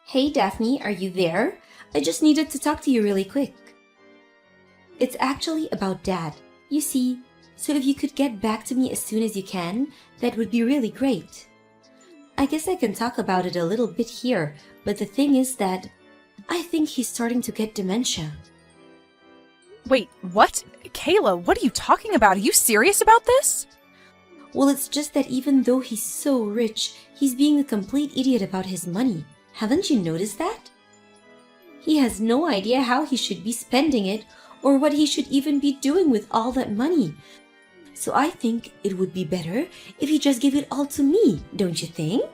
Hey Daphne, are you there? I just needed to talk to you really quick. It's actually about Dad. You see, so if you could get back to me as soon as you can, that would be really great. I guess I can talk about it a little bit here, but the thing is that I think he's starting to get dementia. Wait, what? Kayla, what are you talking about? Are you serious about this? Well, it's just that even though he's so rich, he's being a complete idiot about his money. Haven't you noticed that? He has no idea how he should be spending it or what he should even be doing with all that money. So I think it would be better if he just gave it all to me, don't you think?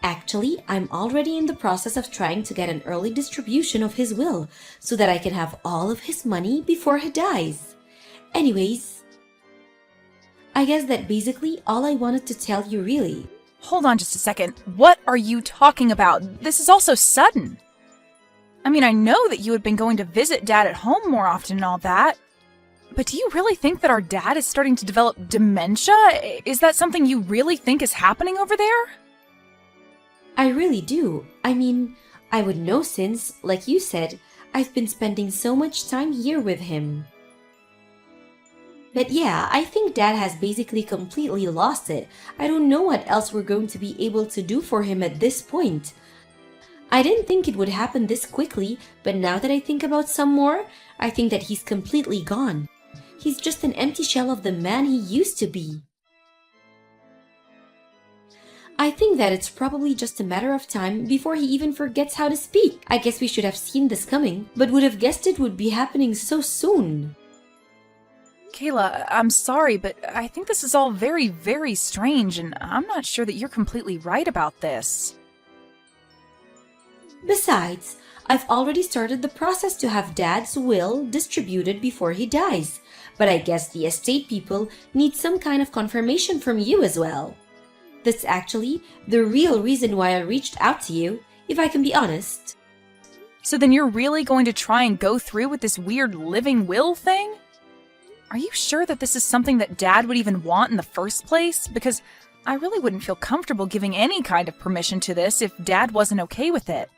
Actually, I'm already in the process of trying to get an early distribution of his will so that I can have all of his money before he dies. Anyways, I guess that basically all I wanted to tell you really. Hold on just a second. What are you talking about? This is all so sudden. I mean, I know that you had been going to visit Dad at home more often and all that. But do you really think that our dad is starting to develop dementia? Is that something you really think is happening over there? I really do. I mean, I would know since, like you said, I've been spending so much time here with him. But yeah, I think Dad has basically completely lost it. I don't know what else we're going to be able to do for him at this point. I didn't think it would happen this quickly, but now that I think about some more, I think that he's completely gone. He's just an empty shell of the man he used to be. I think that it's probably just a matter of time before he even forgets how to speak. I guess we should have seen this coming, but would have guessed it would be happening so soon. Kayla, I'm sorry, but I think this is all very, very strange, and I'm not sure that you're completely right about this. Besides, I've already started the process to have Dad's will distributed before he dies, but I guess the estate people need some kind of confirmation from you as well. That's actually the real reason why I reached out to you, if I can be honest. So then you're really going to try and go through with this weird living will thing? Are you sure that this is something that Dad would even want in the first place? Because I really wouldn't feel comfortable giving any kind of permission to this if Dad wasn't okay with it.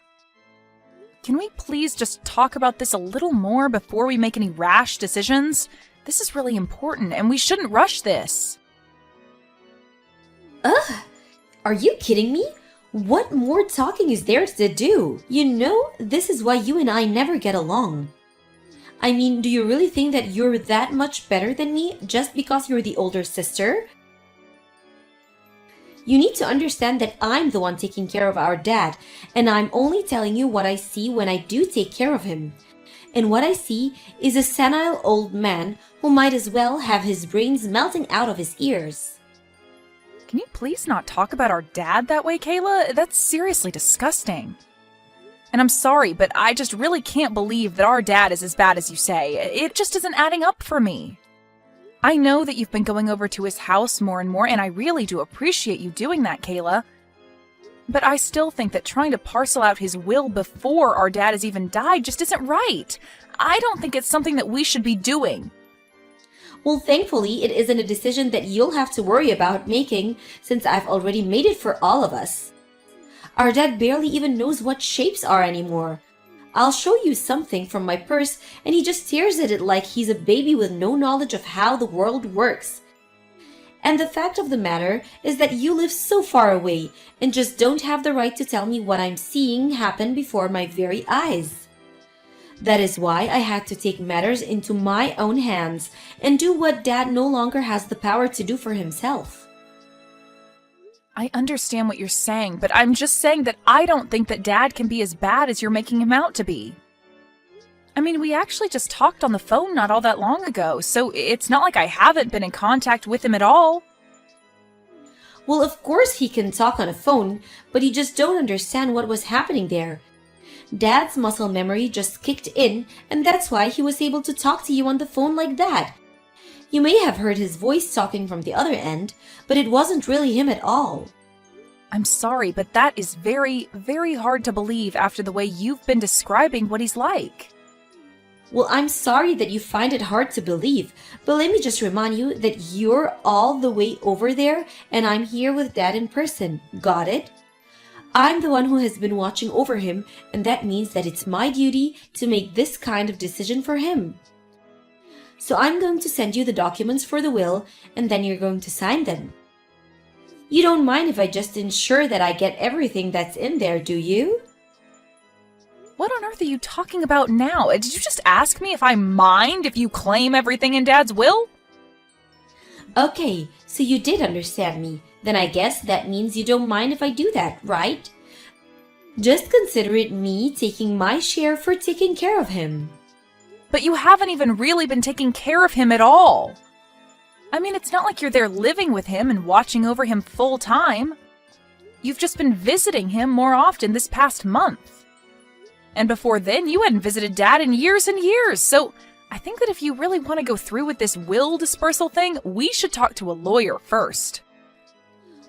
Can we please just talk about this a little more before we make any rash decisions? This is really important, and we shouldn't rush this. Ugh! Are you kidding me? What more talking is there to do? You know, this is why you and I never get along. I mean, do you really think that you're that much better than me just because you're the older sister? You need to understand that I'm the one taking care of our dad, and I'm only telling you what I see when I do take care of him. And what I see is a senile old man who might as well have his brains melting out of his ears. Can you please not talk about our dad that way, Kayla? That's seriously disgusting. And I'm sorry, but I just really can't believe that our dad is as bad as you say. It just isn't adding up for me. I know that you've been going over to his house more and more, and I really do appreciate you doing that, Kayla. But I still think that trying to parcel out his will before our dad has even died just isn't right. I don't think it's something that we should be doing. Well, thankfully, it isn't a decision that you'll have to worry about making since I've already made it for all of us. Our dad barely even knows what shapes are anymore. I'll show you something from my purse and he just stares at it like he's a baby with no knowledge of how the world works. And the fact of the matter is that you live so far away and just don't have the right to tell me what I'm seeing happen before my very eyes. That is why I had to take matters into my own hands and do what Dad no longer has the power to do for himself. I understand what you're saying, but I'm just saying that I don't think that Dad can be as bad as you're making him out to be. I mean, we actually just talked on the phone not all that long ago, so it's not like I haven't been in contact with him at all. Well, of course he can talk on a phone, but you just don't understand what was happening there. Dad's muscle memory just kicked in, and that's why he was able to talk to you on the phone like that. You may have heard his voice talking from the other end, but it wasn't really him at all. I'm sorry, but that is very, very hard to believe after the way you've been describing what he's like. Well, I'm sorry that you find it hard to believe, but let me just remind you that you're all the way over there and I'm here with Dad in person. Got it? I'm the one who has been watching over him, and that means that it's my duty to make this kind of decision for him. So I'm going to send you the documents for the will, and then you're going to sign them. You don't mind if I just ensure that I get everything that's in there, do you? What on earth are you talking about now? Did you just ask me if I mind if you claim everything in Dad's will? Okay, so you did understand me. Then I guess that means you don't mind if I do that, right? Just consider it me taking my share for taking care of him. But you haven't even really been taking care of him at all. I mean, it's not like you're there living with him and watching over him full time. You've just been visiting him more often this past month. And before then, you hadn't visited Dad in years and years, so I think that if you really want to go through with this will dispersal thing, we should talk to a lawyer first.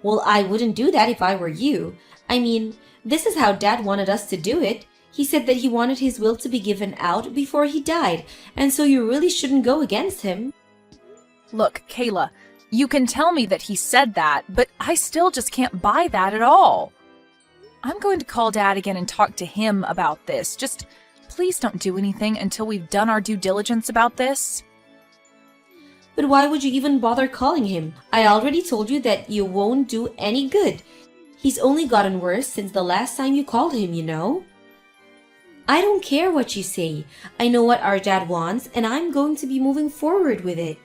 Well, I wouldn't do that if I were you. I mean, this is how Dad wanted us to do it. He said that he wanted his will to be given out before he died, and so you really shouldn't go against him. Look, Kayla, you can tell me that he said that, but I still just can't buy that at all. I'm going to call Dad again and talk to him about this. Just please don't do anything until we've done our due diligence about this. But why would you even bother calling him? I already told you that you won't do any good. He's only gotten worse since the last time you called him, you know. I don't care what you say. I know what our dad wants, and I'm going to be moving forward with it.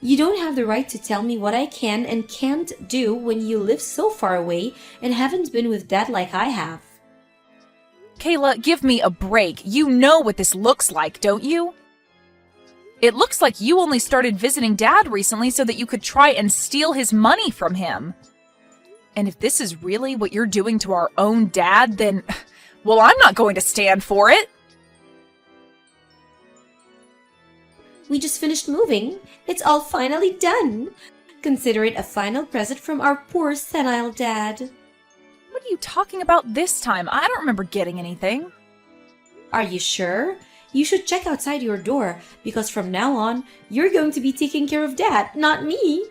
You don't have the right to tell me what I can and can't do when you live so far away and haven't been with Dad like I have. Kayla, give me a break. You know what this looks like, don't you? It looks like you only started visiting Dad recently so that you could try and steal his money from him. And if this is really what you're doing to our own dad, then, well, I'm not going to stand for it. We just finished moving. It's all finally done. Consider it a final present from our poor senile dad. What are you talking about this time? I don't remember getting anything. Are you sure? You should check outside your door, because from now on, you're going to be taking care of Dad, not me.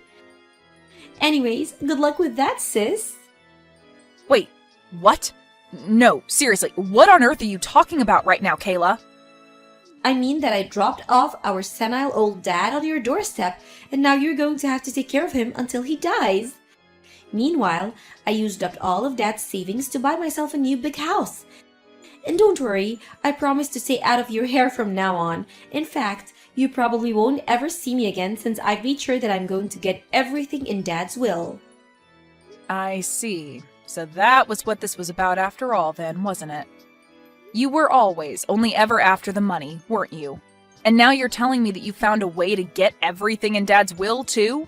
Anyways, good luck with that, sis. Wait, what? No, seriously, what on earth are you talking about right now, Kayla? I mean that I dropped off our senile old dad on your doorstep, and now you're going to have to take care of him until he dies. Meanwhile, I used up all of Dad's savings to buy myself a new big house. And don't worry, I promise to stay out of your hair from now on. In fact, you probably won't ever see me again since I've made sure that I'm going to get everything in Dad's will. I see. So that was what this was about after all then, wasn't it? You were always only ever after the money, weren't you? And now you're telling me that you found a way to get everything in Dad's will, too?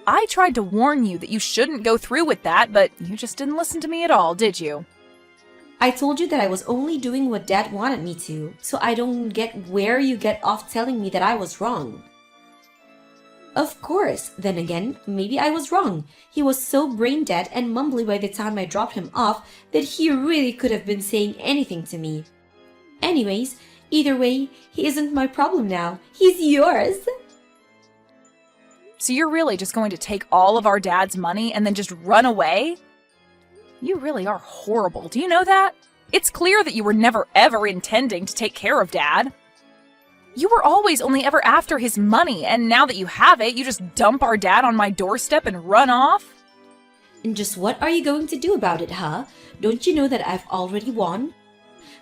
I tried to warn you that you shouldn't go through with that, but you just didn't listen to me at all, did you? I told you that I was only doing what Dad wanted me to, so I don't get where you get off telling me that I was wrong. Of course, then again, maybe I was wrong. He was so brain dead and mumbly by the time I dropped him off that he really could have been saying anything to me. Anyways, either way, he isn't my problem now. He's yours. So you're really just going to take all of our dad's money and then just run away? You really are horrible. Do you know that? It's clear that you were never ever intending to take care of Dad. You were always only ever after his money, and now that you have it, you just dump our dad on my doorstep and run off? And just what are you going to do about it, huh? Don't you know that I've already won?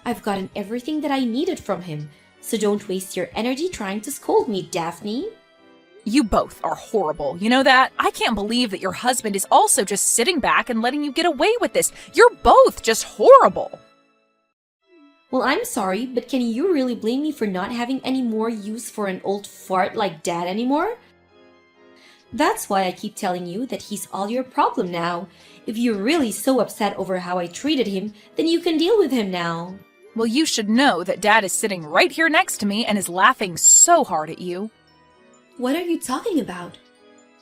I've gotten everything that I needed from him, so don't waste your energy trying to scold me, Daphne. You both are horrible, you know that? I can't believe that your husband is also just sitting back and letting you get away with this. You're both just horrible. Well, I'm sorry, but can you really blame me for not having any more use for an old fart like Dad anymore? That's why I keep telling you that he's all your problem now. If you're really so upset over how I treated him, then you can deal with him now. Well, you should know that Dad is sitting right here next to me and is laughing so hard at you. What are you talking about?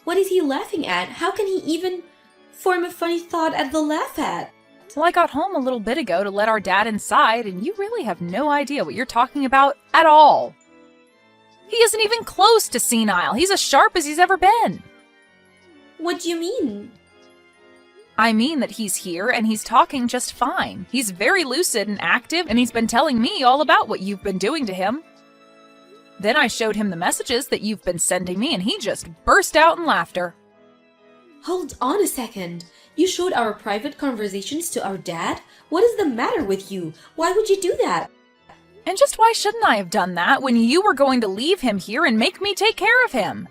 What is he laughing at? How can he even form a funny thought at the laugh at? Well, I got home a little bit ago to let our dad inside, and you really have no idea what you're talking about at all. He isn't even close to senile. He's as sharp as he's ever been. What do you mean? I mean that he's here and he's talking just fine. He's very lucid and active, and he's been telling me all about what you've been doing to him. Then I showed him the messages that you've been sending me, and he just burst out in laughter. Hold on a second. You showed our private conversations to our dad? What is the matter with you? Why would you do that? And just why shouldn't I have done that when you were going to leave him here and make me take care of him?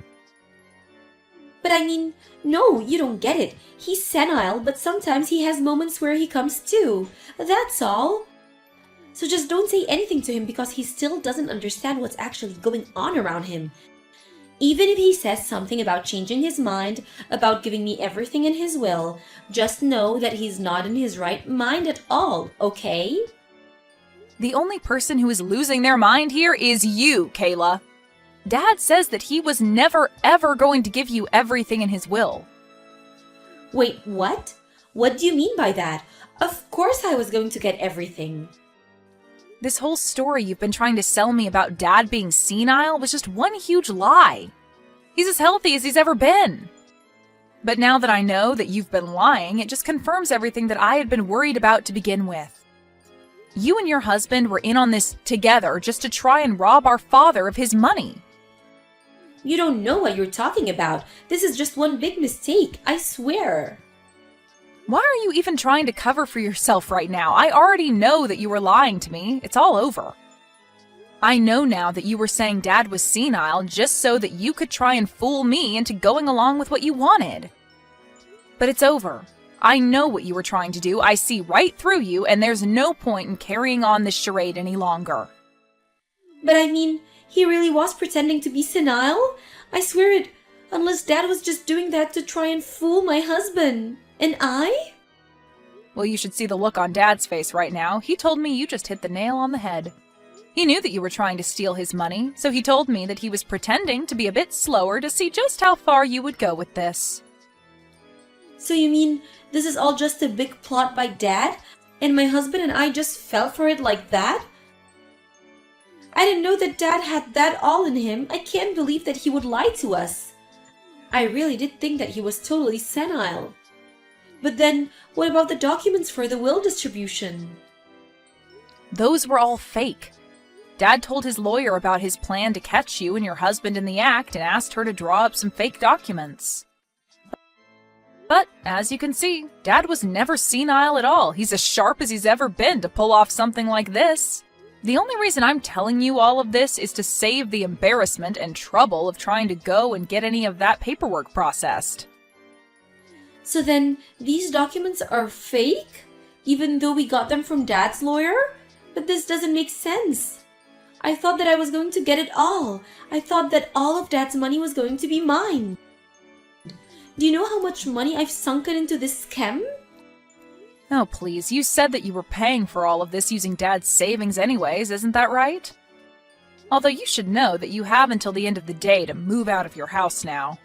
But I mean, no, you don't get it. He's senile, but sometimes he has moments where he comes to. That's all. So just don't say anything to him because he still doesn't understand what's actually going on around him. Even if he says something about changing his mind, about giving me everything in his will, just know that he's not in his right mind at all, okay? The only person who is losing their mind here is you, Kayla. Dad says that he was never, ever going to give you everything in his will. Wait, what? What do you mean by that? Of course I was going to get everything. This whole story you've been trying to sell me about Dad being senile was just one huge lie. He's as healthy as he's ever been. But now that I know that you've been lying, it just confirms everything that I had been worried about to begin with. You and your husband were in on this together just to try and rob our father of his money. You don't know what you're talking about. This is just one big mistake, I swear. Why are you even trying to cover for yourself right now? I already know that you were lying to me. It's all over. I know now that you were saying Dad was senile just so that you could try and fool me into going along with what you wanted. But it's over. I know what you were trying to do. I see right through you, and there's no point in carrying on this charade any longer. But I mean, he really was pretending to be senile? I swear it, unless Dad was just doing that to try and fool my husband. And I? Well, you should see the look on Dad's face right now. He told me you just hit the nail on the head. He knew that you were trying to steal his money, so he told me that he was pretending to be a bit slower to see just how far you would go with this. So you mean this is all just a big plot by Dad, and my husband and I just fell for it like that? I didn't know that Dad had that all in him. I can't believe that he would lie to us. I really did think that he was totally senile. But then, what about the documents for the will distribution? Those were all fake. Dad told his lawyer about his plan to catch you and your husband in the act and asked her to draw up some fake documents. But, as you can see, Dad was never senile at all. He's as sharp as he's ever been to pull off something like this. The only reason I'm telling you all of this is to save the embarrassment and trouble of trying to go and get any of that paperwork processed. So then, these documents are fake? Even though we got them from Dad's lawyer? But this doesn't make sense. I thought that I was going to get it all. I thought that all of Dad's money was going to be mine. Do you know how much money I've sunken into this scam? Oh, please, you said that you were paying for all of this using Dad's savings anyways, isn't that right? Although you should know that you have until the end of the day to move out of your house now.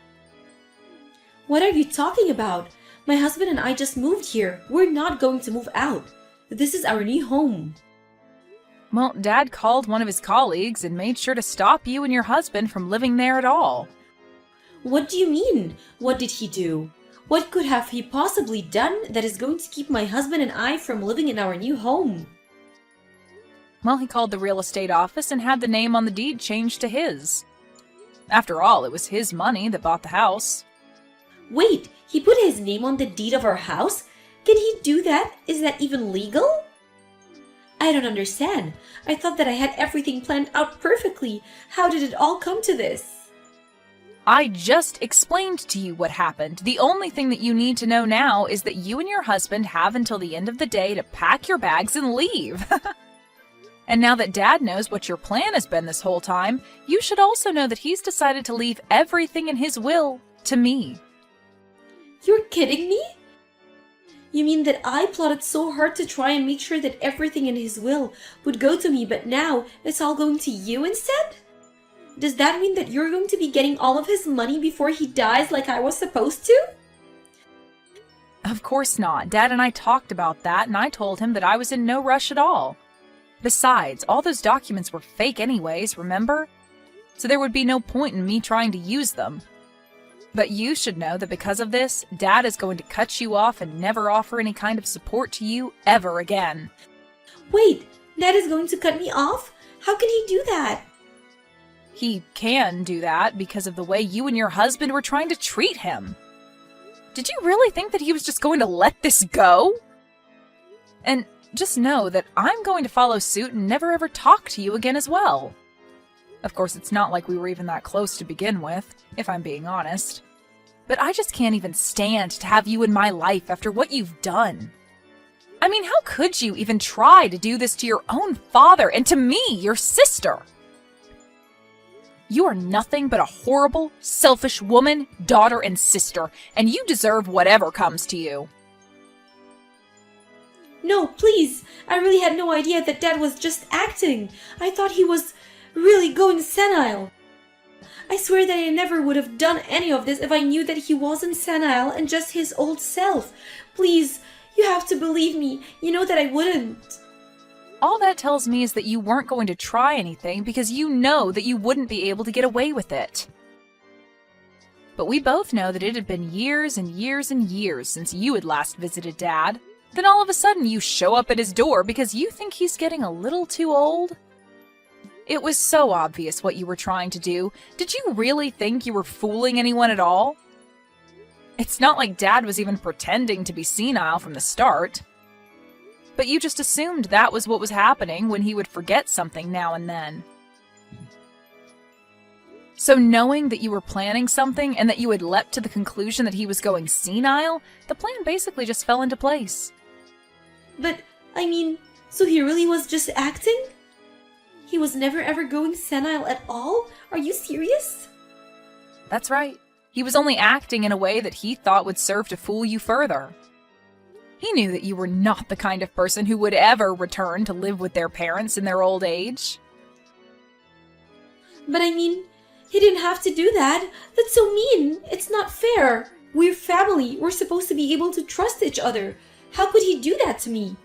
What are you talking about? My husband and I just moved here. We're not going to move out. This is our new home. Well, Dad called one of his colleagues and made sure to stop you and your husband from living there at all. What do you mean? What did he do? What could have he possibly done that is going to keep my husband and I from living in our new home? Well, he called the real estate office and had the name on the deed changed to his. After all, it was his money that bought the house. Wait, he put his name on the deed of our house? Can he do that? Is that even legal? I don't understand. I thought that I had everything planned out perfectly. How did it all come to this? I just explained to you what happened. The only thing that you need to know now is that you and your husband have until the end of the day to pack your bags and leave. And now that Dad knows what your plan has been this whole time, you should also know that he's decided to leave everything in his will to me. You're kidding me? You mean that I plotted so hard to try and make sure that everything in his will would go to me, but now it's all going to you instead? Does that mean that you're going to be getting all of his money before he dies like I was supposed to? Of course not. Dad and I talked about that, and I told him that I was in no rush at all. Besides, all those documents were fake anyways, remember? So there would be no point in me trying to use them. But you should know that because of this, Dad is going to cut you off and never offer any kind of support to you ever again. Wait, Dad is going to cut me off? How can he do that? He can do that because of the way you and your husband were trying to treat him. Did you really think that he was just going to let this go? And just know that I'm going to follow suit and never ever talk to you again as well. Of course, it's not like we were even that close to begin with, if I'm being honest. But I just can't even stand to have you in my life after what you've done. I mean, how could you even try to do this to your own father and to me, your sister? You are nothing but a horrible, selfish woman, daughter, and sister, and you deserve whatever comes to you. No, please. I really had no idea that Dad was just acting. I thought he was really going senile. I swear that I never would have done any of this if I knew that he wasn't senile and just his old self. Please, you have to believe me. You know that I wouldn't. All that tells me is that you weren't going to try anything because you know that you wouldn't be able to get away with it. But we both know that it had been years and years and years since you had last visited Dad. Then all of a sudden you show up at his door because you think he's getting a little too old? It was so obvious what you were trying to do. Did you really think you were fooling anyone at all? It's not like Dad was even pretending to be senile from the start. But you just assumed that was what was happening when he would forget something now and then. So knowing that you were planning something and that you had leapt to the conclusion that he was going senile, the plan basically just fell into place. But, I mean, so he really was just acting? He was never ever going senile at all? Are you serious? That's right. He was only acting in a way that he thought would serve to fool you further. He knew that you were not the kind of person who would ever return to live with their parents in their old age. But I mean, he didn't have to do that. That's so mean. It's not fair. We're family. We're supposed to be able to trust each other. How could he do that to me?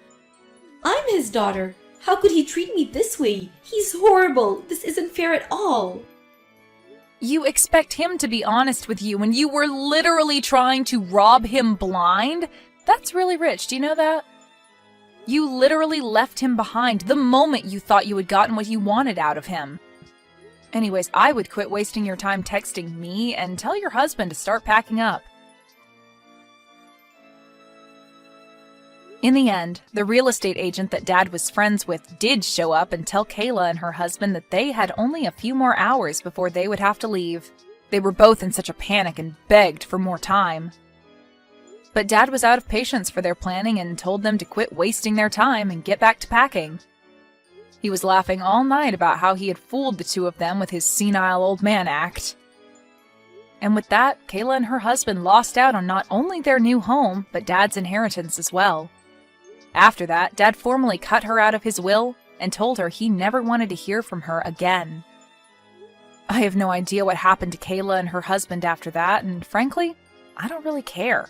I'm his daughter. How could he treat me this way? He's horrible. This isn't fair at all. You expect him to be honest with you when you were literally trying to rob him blind? That's really rich, do you know that? You literally left him behind the moment you thought you had gotten what you wanted out of him. Anyways, I would quit wasting your time texting me and tell your husband to start packing up. In the end, the real estate agent that Dad was friends with did show up and tell Kayla and her husband that they had only a few more hours before they would have to leave. They were both in such a panic and begged for more time. But Dad was out of patience for their planning and told them to quit wasting their time and get back to packing. He was laughing all night about how he had fooled the two of them with his senile old man act. And with that, Kayla and her husband lost out on not only their new home, but Dad's inheritance as well. After that, Dad formally cut her out of his will and told her he never wanted to hear from her again. I have no idea what happened to Kayla and her husband after that, and frankly, I don't really care.